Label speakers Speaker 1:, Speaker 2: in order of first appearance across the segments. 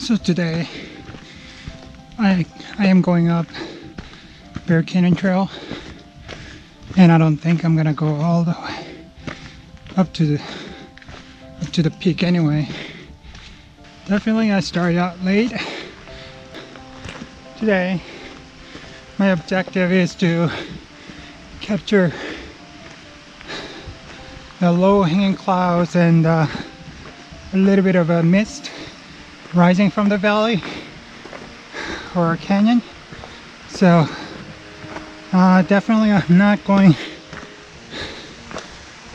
Speaker 1: So today I am going up Bear Canyon Trail, and I don't think I'm gonna go all the way up to the peak anyway. Definitely I started out late. Today my objective is to capture the low-hanging clouds and a little bit of a mist rising from the valley or canyon. So definitely I'm not going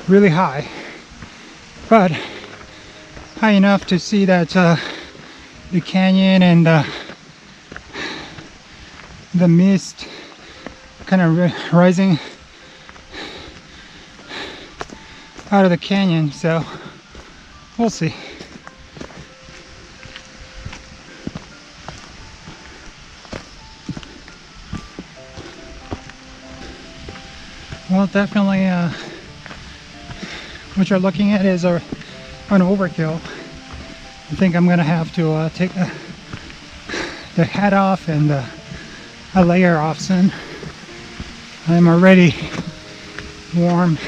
Speaker 1: really high, but high enough to see that the canyon and the mist kind of rising out of the canyon. So we'll see. Well, definitely what you're looking at is an overkill. I think I'm gonna have to take the hat off and a layer off soon. I'm already warm.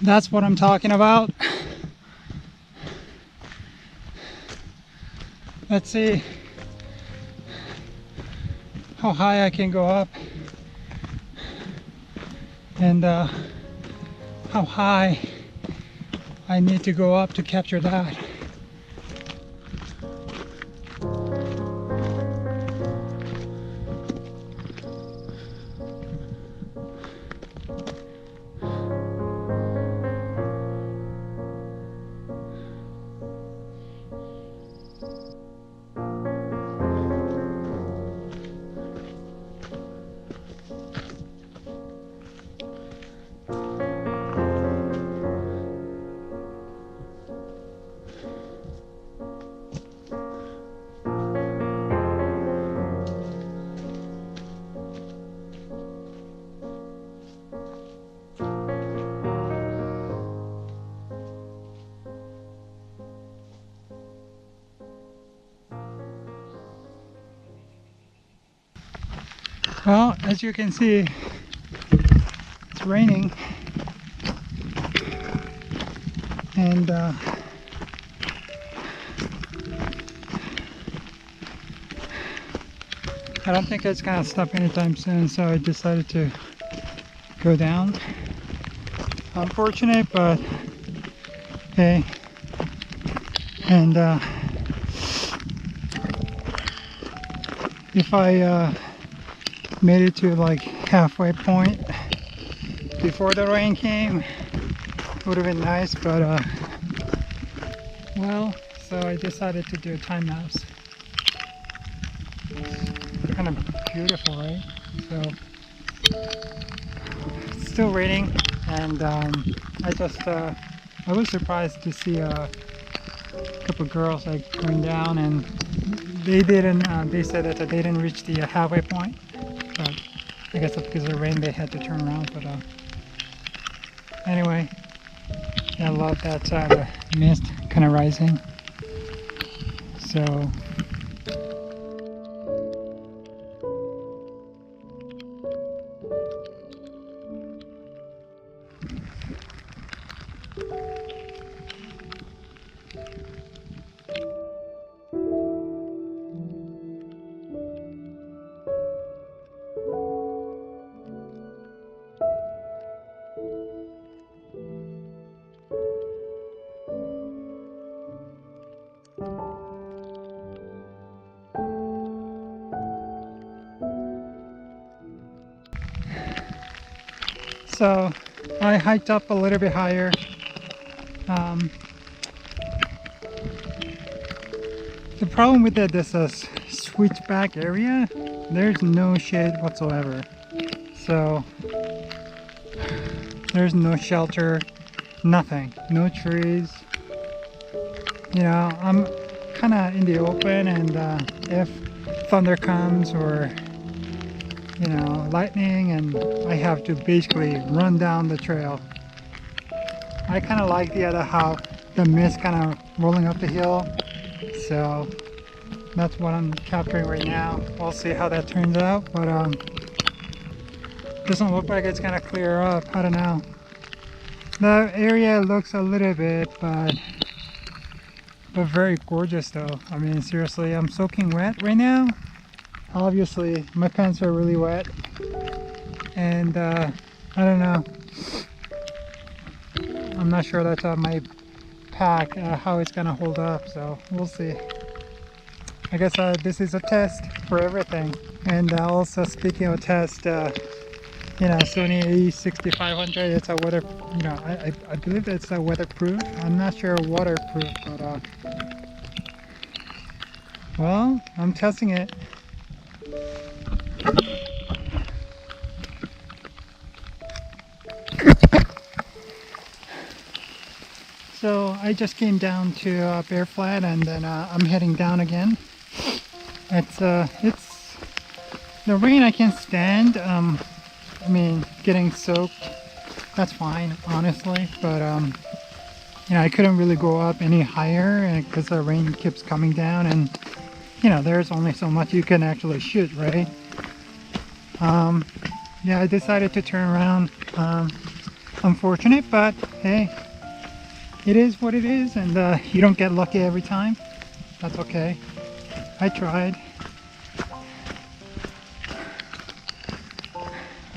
Speaker 1: That's what I'm talking about. Let's see how high I can go up and how high I need to go up to capture that. Well, as you can see, it's raining, and I don't think it's gonna stop anytime soon, so I decided to go down. Unfortunate, but hey. And if I made it to like halfway point before the rain came, would have been nice, but well, so I decided to do a time lapse. It's kind of beautiful, right? So it's still raining, and I was surprised to see a couple girls like going down, and they didn't. They said that they didn't reach the halfway point. But I guess that's because of the rain, they had to turn around. But anyway, I love that the mist kind of rising. So So I hiked up a little bit higher. The problem with this switchback area, there's no shade whatsoever. So there's no shelter, nothing, no trees. You know, I'm kind of in the open, and if thunder comes or you know, lightning, and I have to basically run down the trail. I kind of like the other how the mist kind of rolling up the hill, so that's what I'm capturing right now. We'll see how that turns out, but doesn't look like it's gonna clear up. I don't know. The area looks a little bit, but very gorgeous though. I mean, seriously, I'm soaking wet right now. Obviously, my pants are really wet, and I don't know. I'm not sure that my pack, how it's gonna hold up, so we'll see. I guess this is a test for everything. And also, speaking of test, you know, Sony A6500, it's a weather, you know, I believe it's a weatherproof. I'm not sure waterproof, but well, I'm testing it. So I just came down to Bear Flat, and then I'm heading down again. It's the rain I can't stand. I mean, getting soaked, that's fine, honestly. But you know, I couldn't really go up any higher because the rain keeps coming down, and you know, there's only so much you can actually shoot, right? Yeah, I decided to turn around. Unfortunate, but hey, it is what it is, and you don't get lucky every time. That's okay. I tried.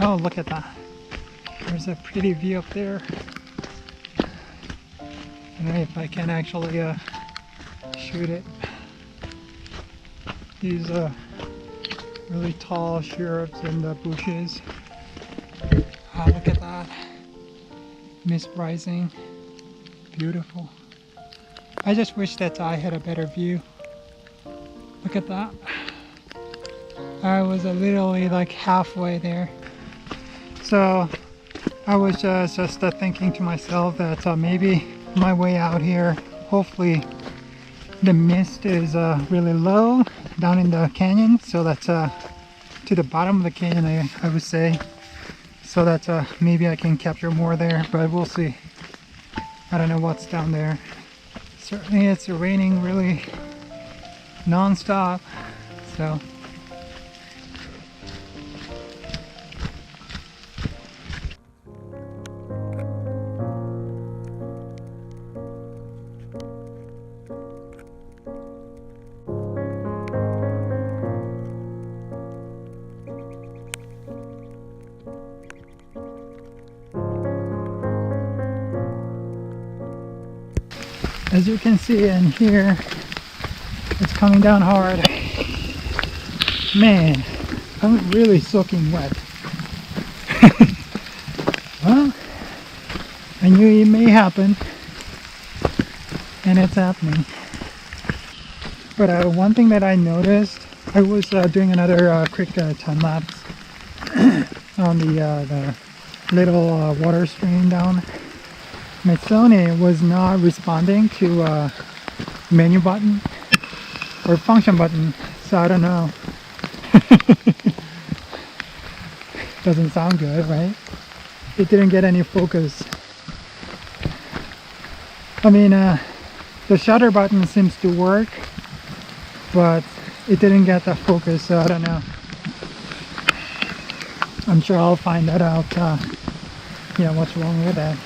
Speaker 1: Oh, look at that. There's a pretty view up there. I don't know if I can actually shoot it. These really tall shrubs in the bushes. Oh, look at that. Mist rising. Beautiful. I just wish that I had a better view. Look at that. I was literally like halfway there. So I was just thinking to myself that maybe my way out here, hopefully the mist is really low down in the canyon, so that's to the bottom of the canyon, I would say, so that maybe I can capture more there, but we'll see. I don't know what's down there. Certainly it's raining really non-stop, so as you can see in here, it's coming down hard. Man, I'm really soaking wet. Well, I knew it may happen, and it's happening. But one thing that I noticed, I was doing another quick time lapse on the little water stream down. My Sony was not responding to menu button or function button, so I don't know. Doesn't sound good, right? It didn't get any focus. I mean, the shutter button seems to work, but it didn't get the focus, so I don't know. I'm sure I'll find that out, you know, what's wrong with that.